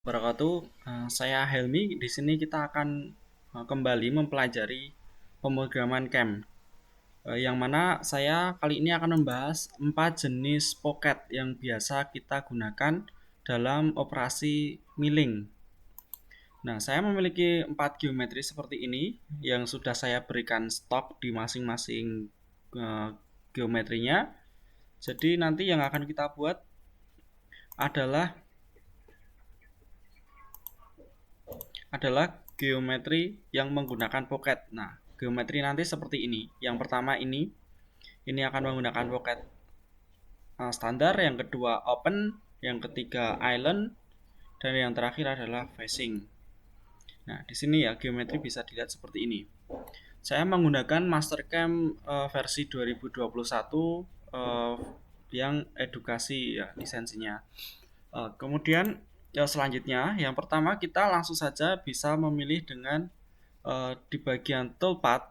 Wabarakatuh. Saya Helmi. Di sini kita akan kembali mempelajari pemrograman CAM. Yang mana saya kali ini akan membahas 4 jenis pocket yang biasa kita gunakan dalam operasi milling. Nah, saya memiliki 4 geometri seperti ini yang sudah saya berikan stok di masing-masing geometrinya. Jadi nanti yang akan kita buat adalah geometri yang menggunakan pocket. Nah, geometri nanti seperti ini. Yang pertama ini akan menggunakan pocket standar, yang kedua open, yang ketiga island, dan yang terakhir adalah facing. Nah, di sini ya geometri bisa dilihat seperti ini. Saya menggunakan Mastercam versi 2021 yang edukasi ya lisensinya. Kemudian selanjutnya, yang pertama kita langsung saja bisa memilih dengan di bagian toolpath.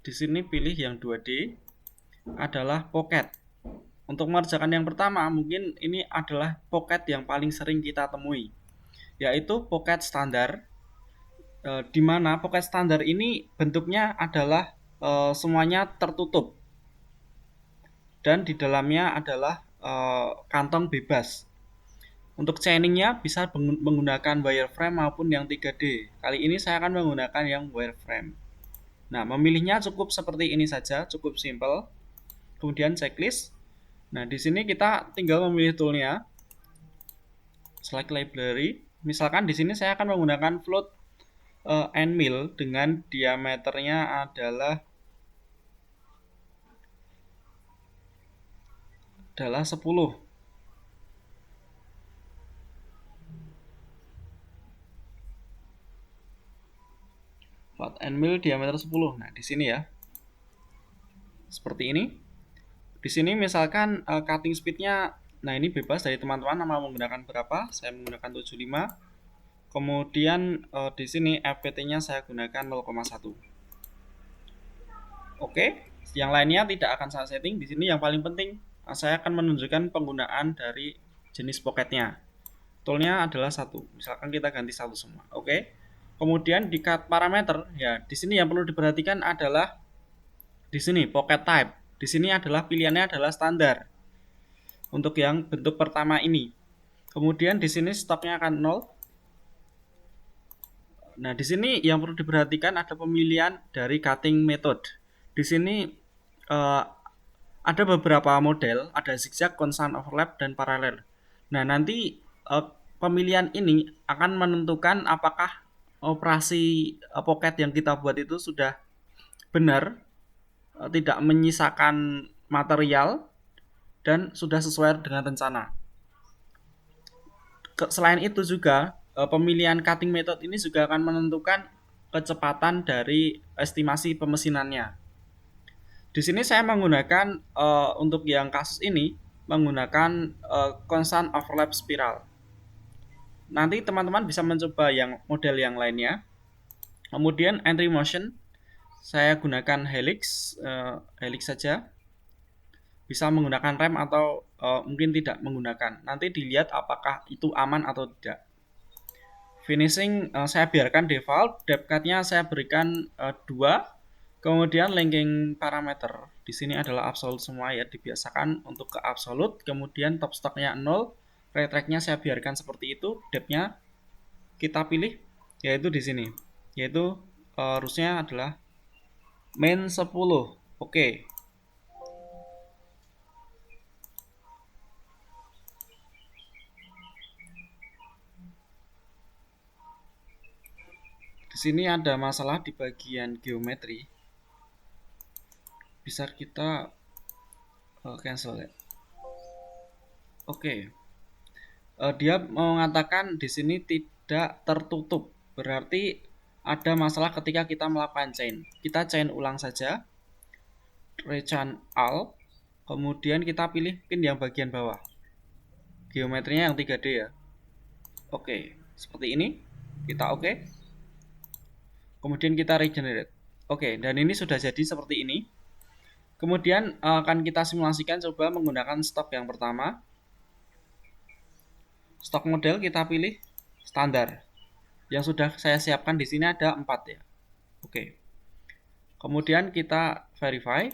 Di sini pilih yang 2D adalah pocket. Untuk mengerjakan yang pertama, mungkin ini adalah pocket yang paling sering kita temui, yaitu pocket standar. Di mana pocket standar ini bentuknya adalah semuanya tertutup dan di dalamnya adalah kantong bebas. Untuk chainingnya bisa menggunakan wireframe maupun yang 3D. Kali ini saya akan menggunakan yang wireframe. Nah, memilihnya cukup seperti ini saja, cukup simple. Kemudian checklist. Nah, di sini kita tinggal memilih toolnya. Select library. Misalkan di sini saya akan menggunakan float and mill dengan diameternya adalah 10. Float and mill diameter 10. Nah, di sini ya. Seperti ini. Di sini misalkan cutting speednya, nah ini bebas dari teman-teman mau menggunakan berapa. Saya menggunakan 75. Kemudian di sini FPT-nya saya gunakan 0,1. Oke, yang lainnya tidak akan saya setting. Di sini yang paling penting saya akan menunjukkan penggunaan dari jenis pocketnya. Toolnya adalah 1. Misalkan kita ganti 1 semua. Oke. Kemudian di cut parameter, ya di sini yang perlu diperhatikan adalah di sini pocket type. Di sini adalah pilihannya adalah standar. Untuk yang bentuk pertama ini. Kemudian di sini stoknya akan 0. Nah, di sini yang perlu diperhatikan ada pemilihan dari cutting method. Di sini ada beberapa model, ada zigzag, constant overlap, dan paralel. Nah, nanti pemilihan ini akan menentukan apakah operasi pocket yang kita buat itu sudah benar, tidak menyisakan material, dan sudah sesuai dengan rencana. Selain itu juga pemilihan cutting method ini juga akan menentukan kecepatan dari estimasi pemesinannya. Di sini saya menggunakan untuk yang kasus ini menggunakan constant overlap spiral. Nanti teman-teman bisa mencoba yang model yang lainnya. Kemudian entry motion saya gunakan helix saja. Bisa menggunakan rem atau mungkin tidak menggunakan. Nanti dilihat apakah itu aman atau tidak. Finishing saya biarkan default, depth cut-nya saya berikan 2. Kemudian linking parameter. Di sini adalah absolute semua ya, dibiasakan untuk ke absolute. Kemudian top stock-nya 0, retract-nya saya biarkan seperti itu, depth-nya kita pilih yaitu di sini. Yaitu rules-nya adalah main 10. Oke. Di sini ada masalah di bagian geometri. Bisa kita cancel ya. Oke. Dia mengatakan di sini tidak tertutup. Berarti ada masalah ketika kita melakukan chain. Kita chain ulang saja. Rechain all. Kemudian kita pilih pin yang bagian bawah. Geometrinya yang 3D ya. Oke, seperti ini. Kita oke. Kemudian kita regenerate. Oke, dan ini sudah jadi seperti ini. Kemudian akan kita simulasikan coba menggunakan stok yang pertama. Stok model kita pilih standar. Yang sudah saya siapkan di sini ada 4 ya. Oke. Kemudian kita verify.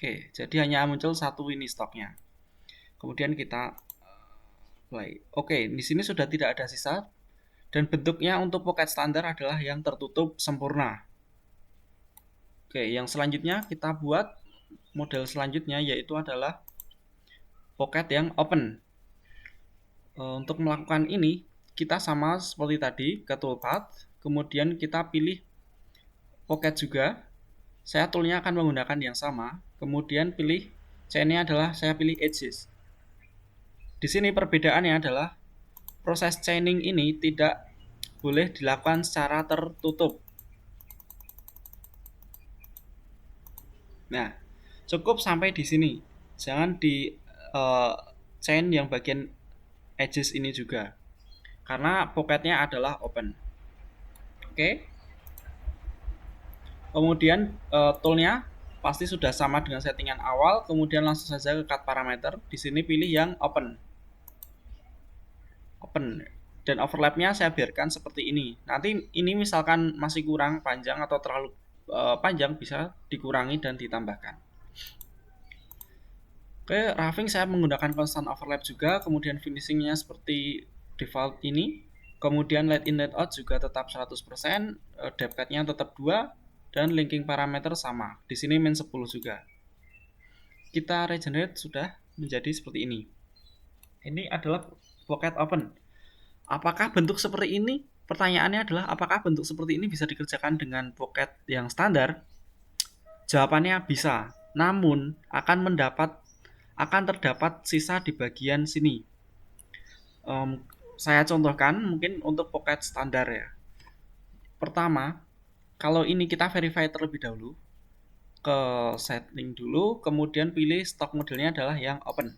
Oke, jadi hanya muncul satu ini stoknya. Kemudian kita play. Oke, di sini sudah tidak ada sisa dan bentuknya untuk pocket standar adalah yang tertutup sempurna. Oke, yang selanjutnya kita buat model selanjutnya yaitu adalah pocket yang open. Untuk melakukan ini kita sama seperti tadi ke toolpath, kemudian kita pilih pocket juga. Saya toolnya akan menggunakan yang sama, kemudian pilih chainnya adalah saya pilih edges. Di sini perbedaannya adalah proses chaining ini tidak boleh dilakukan secara tertutup. Nah, cukup sampai di sini. Jangan di chain yang bagian edges ini juga, karena pocketnya adalah open. Oke. Kemudian toolnya pasti sudah sama dengan settingan awal. Kemudian langsung saja ke cut parameter. Di sini pilih yang open. Dan overlapnya saya biarkan seperti ini. Nanti ini misalkan masih kurang panjang atau terlalu panjang, bisa dikurangi dan ditambahkan. Oke, roughing saya menggunakan constant overlap juga. Kemudian finishingnya seperti default ini. Kemudian let in let out juga tetap 100%. Depth cut-nya tetap 2. Dan linking parameter sama. Di sini min 10 juga. Kita regenerate sudah menjadi seperti ini. Ini adalah pocket open. Apakah bentuk seperti ini? Pertanyaannya adalah apakah bentuk seperti ini bisa dikerjakan dengan pocket yang standar? Jawabannya bisa. Namun akan terdapat sisa di bagian sini. Saya contohkan mungkin untuk pocket standar ya. Pertama, kalau ini kita verify terlebih dahulu, ke setting dulu, kemudian pilih stock modelnya adalah yang open,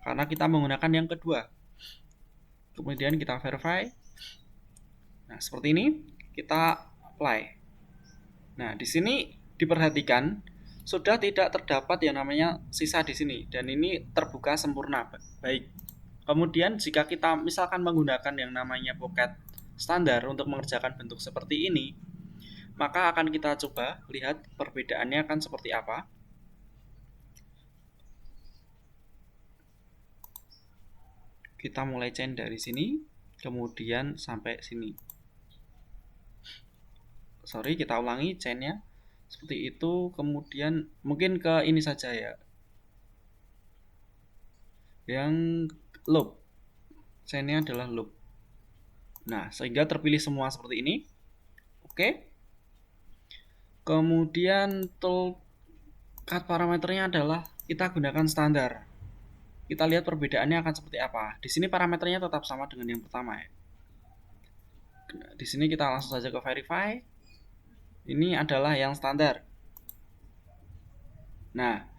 karena kita menggunakan yang kedua. Kemudian kita verify. Nah, seperti ini, kita apply. Nah, di sini diperhatikan sudah tidak terdapat yang namanya sisa di sini, dan ini terbuka sempurna, baik. Kemudian jika kita misalkan menggunakan yang namanya pocket standar untuk mengerjakan bentuk seperti ini, maka akan kita coba lihat perbedaannya akan seperti apa. Kita mulai chain dari sini, kemudian sampai sini. Sorry, kita ulangi chainnya seperti itu, kemudian mungkin ke ini saja ya, yang loop. Chainnya adalah loop. Nah, sehingga terpilih semua seperti ini. Oke. Kemudian tool cut parameternya adalah kita gunakan standar. Kita lihat perbedaannya akan seperti apa. Di sini parameternya tetap sama dengan yang pertama ya. Di sini kita langsung saja ke verify. Ini adalah yang standar. Nah,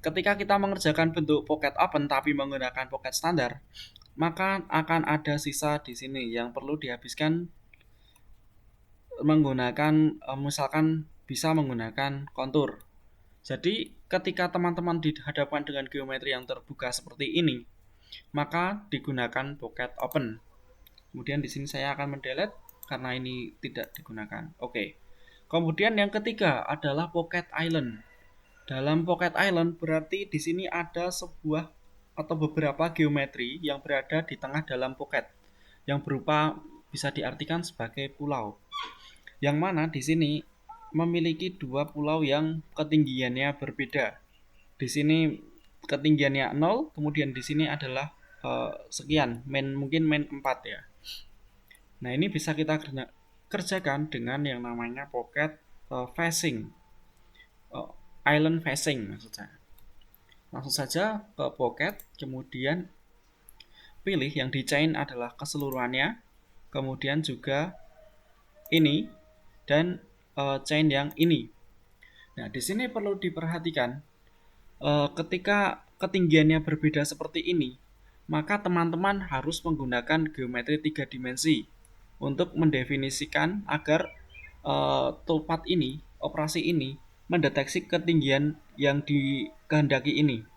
ketika kita mengerjakan bentuk pocket open tapi menggunakan pocket standar, maka akan ada sisa di sini yang perlu dihabiskan menggunakan misalkan bisa menggunakan kontur. Jadi ketika teman-teman dihadapkan dengan geometri yang terbuka seperti ini, maka digunakan pocket open. Kemudian di sini saya akan mendelete karena ini tidak digunakan. Oke. Kemudian yang ketiga adalah pocket island. Dalam pocket island berarti di sini ada sebuah atau beberapa geometri yang berada di tengah dalam pocket yang berupa bisa diartikan sebagai pulau. Yang mana di sini memiliki dua pulau yang ketinggiannya berbeda. Di sini ketinggiannya 0, kemudian di sini adalah sekian, mungkin 4 ya. Nah, ini bisa kita kerjakan dengan yang namanya pocket facing. Island facing maksudnya. Langsung saja ke pocket, kemudian pilih yang di chain adalah keseluruhannya, kemudian juga ini dan chain yang ini. Nah, di sini perlu diperhatikan ketika ketinggiannya berbeda seperti ini, maka teman-teman harus menggunakan geometri 3 dimensi untuk mendefinisikan agar toolpath ini, operasi ini mendeteksi ketinggian yang dikehendaki ini.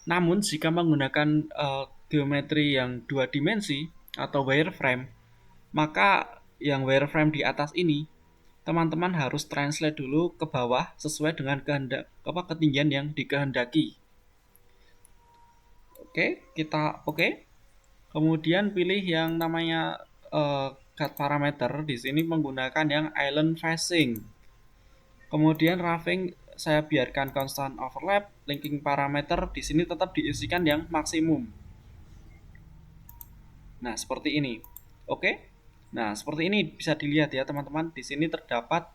Namun jika menggunakan geometri yang dua dimensi atau wireframe, maka yang wireframe di atas ini teman-teman harus translate dulu ke bawah sesuai dengan ketinggian yang dikehendaki. Oke, kita oke. Kemudian pilih yang namanya cut parameter. Di sini menggunakan yang island facing. Kemudian roughing saya biarkan constant overlap, linking parameter di sini tetap diisikan yang maksimum. Nah, seperti ini. Oke. Nah, seperti ini bisa dilihat ya teman-teman. Di sini terdapat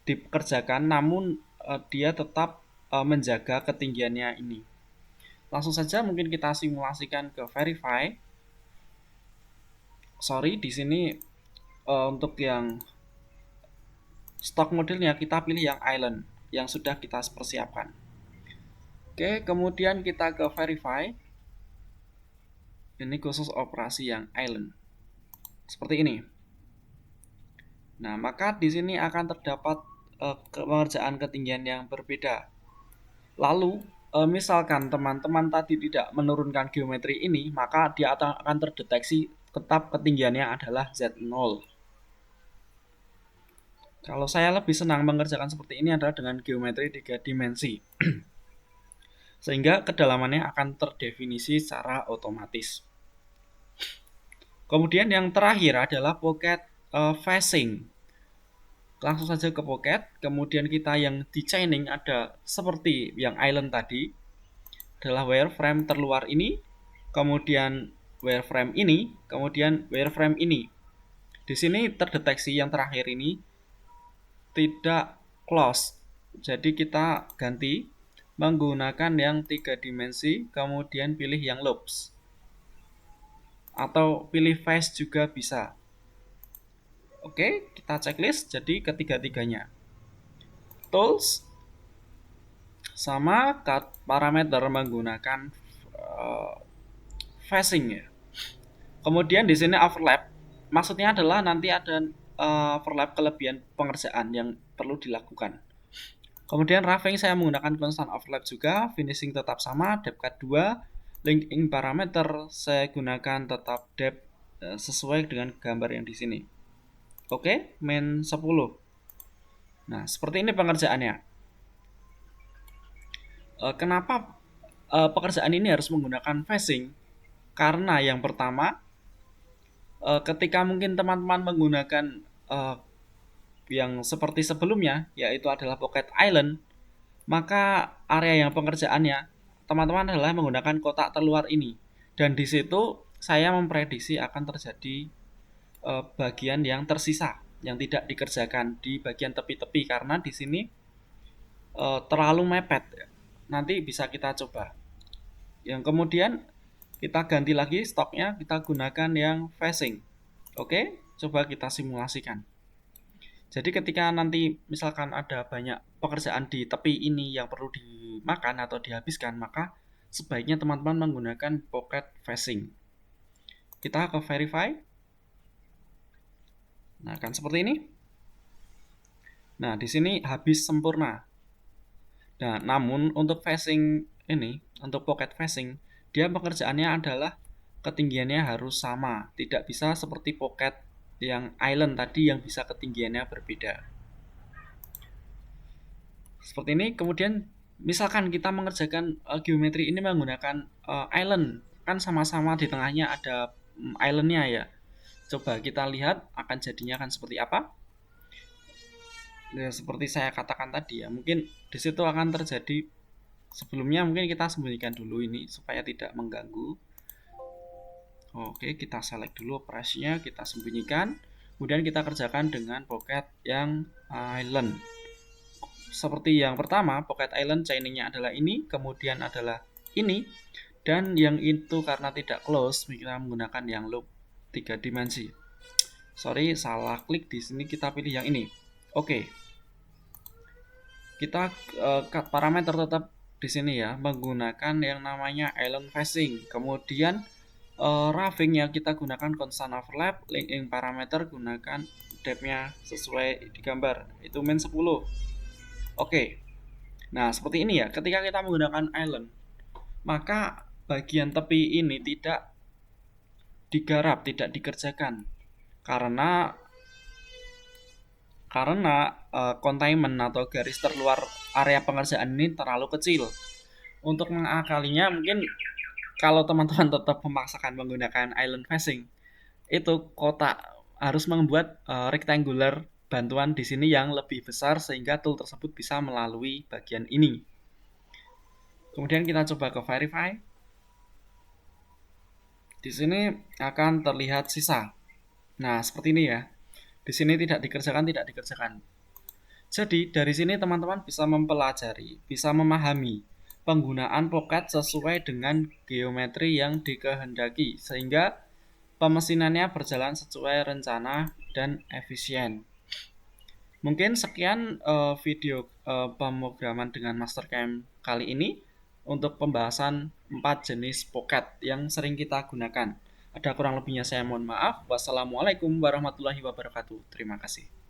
dikerjakan namun dia tetap menjaga ketinggiannya ini. Langsung saja mungkin kita simulasikan ke verify. Sorry, di sini untuk yang stock modelnya kita pilih yang island yang sudah kita persiapkan. Oke, kemudian kita ke verify. Ini khusus operasi yang island. Seperti ini. Nah, maka di sini akan terdapat pengerjaan ketinggian yang berbeda. Lalu, misalkan teman-teman tadi tidak menurunkan geometri ini, maka dia akan terdeteksi tetap ketinggiannya adalah Z0. Kalau saya lebih senang mengerjakan seperti ini adalah dengan geometri 3 dimensi. Sehingga kedalamannya akan terdefinisi secara otomatis. Kemudian yang terakhir adalah pocket facing. Langsung saja ke pocket, kemudian kita yang di chaining ada seperti yang island tadi, adalah wireframe terluar ini, kemudian wireframe ini, kemudian wireframe ini. Di sini terdeteksi yang terakhir ini tidak close. Jadi kita ganti menggunakan yang 3 dimensi, kemudian pilih yang loops. Atau pilih face juga bisa. Oke, kita checklist jadi ketiga-tiganya. Tools sama cut parameter menggunakan facing ya. Kemudian di sini overlap. Maksudnya adalah nanti ada overlap kelebihan pengerjaan yang perlu dilakukan. Kemudian roughing saya menggunakan constant overlap juga, finishing tetap sama, depth cut 2, linking parameter saya gunakan tetap depth sesuai dengan gambar yang di sini. Oke, main 10. Nah, seperti ini pengerjaannya. Kenapa pekerjaan ini harus menggunakan facing? Karena yang pertama, ketika mungkin teman-teman menggunakan yang seperti sebelumnya, yaitu adalah pocket island, maka area yang pengerjaannya teman-teman adalah menggunakan kotak terluar ini. Dan di situ saya memprediksi akan terjadi bagian yang tersisa, yang tidak dikerjakan di bagian tepi-tepi karena di sini terlalu mepet. Nanti bisa kita coba. Yang kemudian kita ganti lagi stoknya, kita gunakan yang facing. Oke, coba kita simulasikan. Jadi ketika nanti misalkan ada banyak pekerjaan di tepi ini yang perlu dimakan atau dihabiskan, maka sebaiknya teman-teman menggunakan pocket facing. Kita ke verify. Nah, kan seperti ini. Nah, di sini habis sempurna. Nah, namun untuk facing ini, untuk pocket facing, dia pekerjaannya adalah ketinggiannya harus sama, tidak bisa seperti pocket yang island tadi yang bisa ketinggiannya berbeda. Seperti ini. Kemudian misalkan kita mengerjakan geometri ini menggunakan island, kan sama-sama di tengahnya ada islandnya ya. Coba kita lihat akan jadinya akan seperti apa. Ya, seperti saya katakan tadi ya, mungkin di situ akan terjadi. Sebelumnya mungkin kita sembunyikan dulu ini supaya tidak mengganggu. Oke, kita select dulu operasinya, kita sembunyikan. Kemudian kita kerjakan dengan pocket yang island. Seperti yang pertama, pocket island chainingnya adalah ini, kemudian adalah ini, dan yang itu karena tidak close, kita menggunakan yang loop 3 dimensi. Sorry, salah klik di sini, kita pilih yang ini. Oke. Kita cut parameter tetap di sini ya, menggunakan yang namanya island facing. Kemudian roughing yang kita gunakan constant overlap, linking parameter gunakan depth-nya sesuai di gambar, itu min 10. Oke. Nah, seperti ini ya, ketika kita menggunakan island, maka bagian tepi ini tidak digarap, tidak dikerjakan karena containment atau garis terluar area pengerjaan ini terlalu kecil. Untuk mengakalinya mungkin kalau teman-teman tetap memaksakan menggunakan island facing, itu kotak harus membuat rectangular bantuan di sini yang lebih besar sehingga tool tersebut bisa melalui bagian ini. Kemudian kita coba ke verify. Di sini akan terlihat sisa. Nah, seperti ini ya. Di sini tidak dikerjakan, tidak dikerjakan. Jadi, dari sini teman-teman bisa mempelajari, bisa memahami penggunaan pocket sesuai dengan geometri yang dikehendaki, sehingga pemesinannya berjalan sesuai rencana dan efisien. Mungkin sekian video pemrograman dengan Mastercam kali ini untuk pembahasan 4 jenis pocket yang sering kita gunakan. Ada kurang lebihnya saya mohon maaf. Wassalamualaikum warahmatullahi wabarakatuh. Terima kasih.